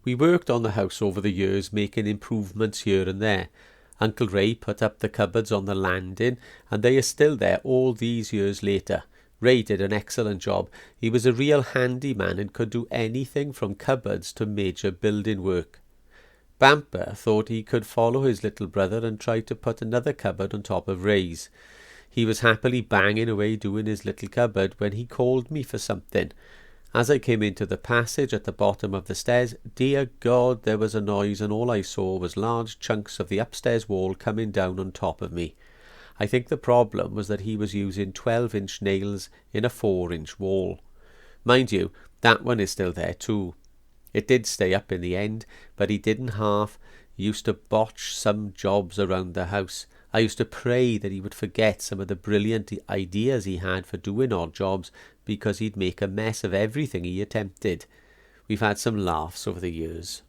We worked on the house over the years, making improvements here and there. Uncle Ray put up the cupboards on the landing, and they are still there all these years later. Ray did an excellent job. He was a real handyman and could do anything from cupboards to major building work. Bamper thought he could follow his little brother and tried to put another cupboard on top of Ray's. He was happily banging away doing his little cupboard when he called me for something. As I came into the passage at the bottom of the stairs, dear God, there was a noise, and all I saw was large chunks of the upstairs wall coming down on top of me. I think the problem was that he was using 12-inch nails in a 4-inch wall. Mind you, that one is still there too. It did stay up in the end, but he didn't half. He used to botch some jobs around the house. I used to pray that he would forget some of the brilliant ideas he had for doing odd jobs, because he'd make a mess of everything he attempted. We've had some laughs over the years.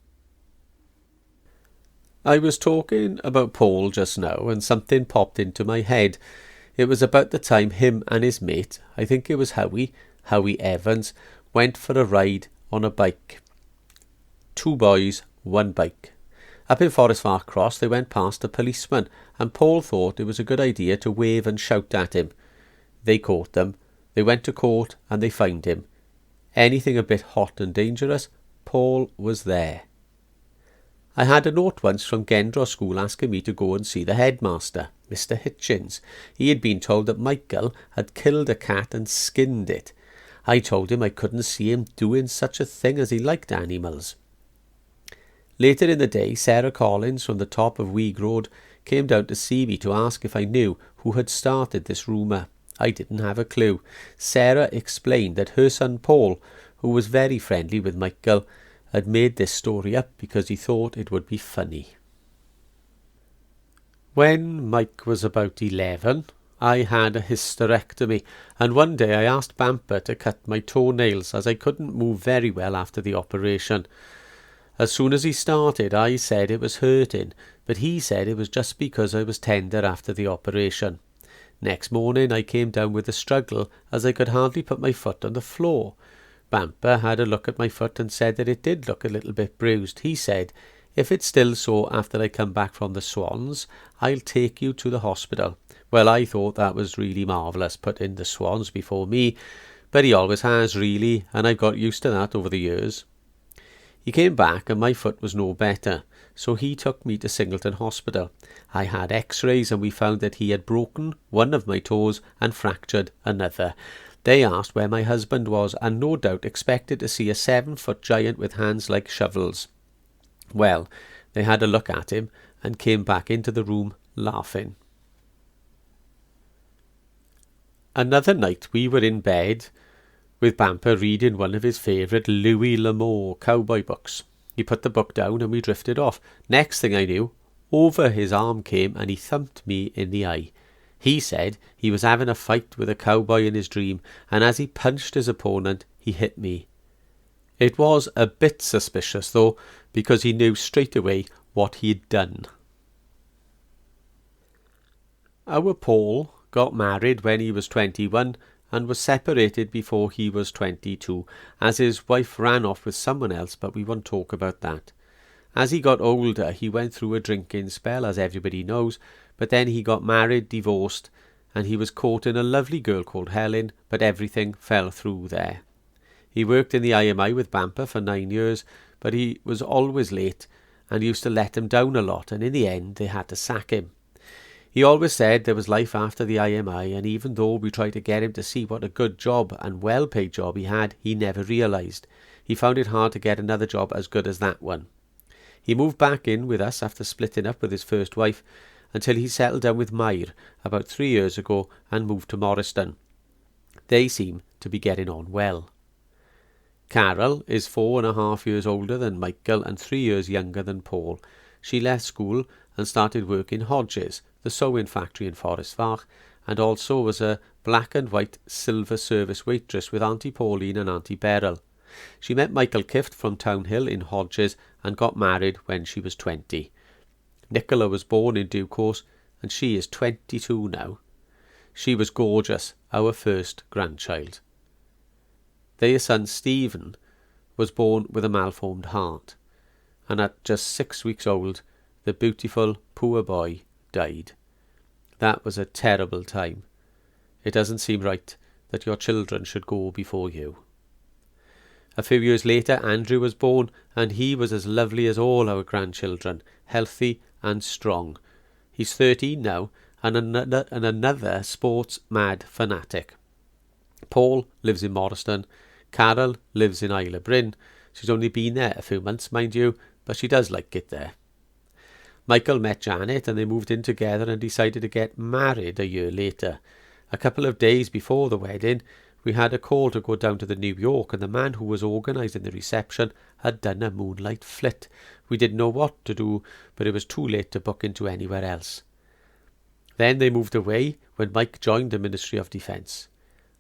I was talking about Paul just now, and something popped into my head. It was about the time him and his mate, I think it was Howie Evans, went for a ride on a bike. 2 boys, 1 bike. Up in Forest Park Cross they went past a policeman, and Paul thought it was a good idea to wave and shout at him. They caught them. They went to court and they fined him. Anything a bit hot and dangerous, Paul was there. I had a note once from Gendro School asking me to go and see the headmaster, Mr. Hitchins. He had been told that Michael had killed a cat and skinned it. I told him I couldn't see him doing such a thing, as he liked animals. Later in the day, Sarah Collins from the top of Weeg Road came down to see me to ask if I knew who had started this rumour. I didn't have a clue. Sarah explained that her son Paul, who was very friendly with Michael, had made this story up because he thought it would be funny. When Mike was about 11, I had a hysterectomy, and one day I asked Bamper to cut my toenails, as I couldn't move very well after the operation. As soon as he started, I said it was hurting, but he said it was just because I was tender after the operation. Next morning I came down with a struggle, as I could hardly put my foot on the floor. Bamper had a look at my foot and said that it did look a little bit bruised. He said, "If it's still sore after I come back from the Swans, I'll take you to the hospital." Well, I thought that was really marvellous, putting the Swans before me, but he always has, really, and I've got used to that over the years. He came back and my foot was no better, so he took me to Singleton Hospital. I had x-rays and we found that he had broken one of my toes and fractured another. They asked where my husband was, and no doubt expected to see a 7-foot giant with hands like shovels. Well, they had a look at him and came back into the room laughing. Another night we were in bed with Bamper reading one of his favourite Louis L'Amour cowboy books. He put the book down and we drifted off. Next thing I knew, over his arm came and he thumped me in the eye. He said he was having a fight with a cowboy in his dream, and as he punched his opponent, he hit me. It was a bit suspicious, though, because he knew straight away what he had done. Our Paul got married when he was 21 and was separated before he was 22, as his wife ran off with someone else, but we won't talk about that. As he got older, he went through a drinking spell, as everybody knows, but then he got married, divorced, and he was courting a lovely girl called Helen, but everything fell through there. He worked in the IMI with Bamper for 9 years, but he was always late, and used to let him down a lot, and in the end they had to sack him. He always said there was life after the IMI, and even though we tried to get him to see what a good job and well-paid job he had, he never realised. He found it hard to get another job as good as that one. He moved back in with us after splitting up with his first wife, until he settled down with Mair about 3 years ago and moved to Morriston. They seem to be getting on well. Carol is 4.5 years older than Michael and 3 years younger than Paul. She left school and started work in Hodges, the sewing factory in Forest Park, and also was a black and white silver service waitress with Auntie Pauline and Auntie Beryl. She met Michael Kift from Townhill in Hodges and got married when she was 20. Nicola was born in due course, and she is 22 now. She was gorgeous, our first grandchild. Their son Stephen was born with a malformed heart. and at just 6 weeks old, the beautiful poor boy died. That was a terrible time. It doesn't seem right that your children should go before you. A few years later, Andrew was born, and he was as lovely as all our grandchildren, healthy and strong. He's 13 now, and another sports-mad fanatic. Paul lives in Morriston. Carol lives in Isle of Bryn. She's only been there a few months, mind you, but she does like it there. Michael met Janet, and they moved in together and decided to get married a year later. A couple of days before the wedding, we had a call to go down to the New York, and the man who was organising the reception had done a moonlight flit. We didn't know what to do, but it was too late to book into anywhere else. Then they moved away when Mike joined the Ministry of Defence.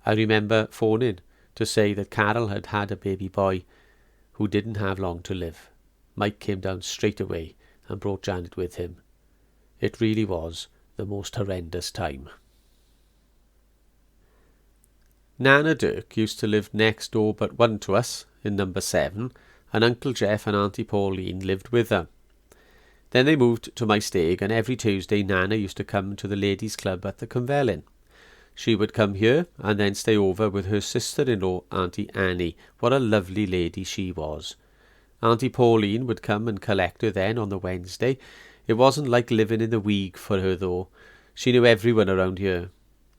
I remember phoning to say that Carol had had a baby boy who didn't have long to live. Mike came down straight away and brought Janet with him. It really was the most horrendous time. Nana Dirk used to live next door but one to us, in number 7, and Uncle Jeff and Auntie Pauline lived with her. Then they moved to my stag, and every Tuesday Nana used to come to the ladies' club at the Cwmfelin. She would come here and then stay over with her sister-in-law, Auntie Annie. What a lovely lady she was. Auntie Pauline would come and collect her then on the Wednesday. It wasn't like living in the Weeg for her, though. She knew everyone around here.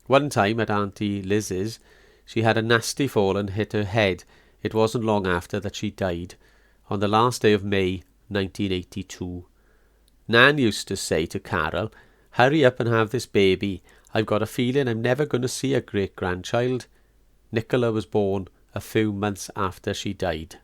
One time at Auntie Liz's, she had a nasty fall and hit her head. It wasn't long after that she died, on the last day of May 1982. Nan used to say to Carol, "Hurry up and have this baby. I've got a feeling I'm never going to see a great-grandchild." Nicola was born a few months after she died.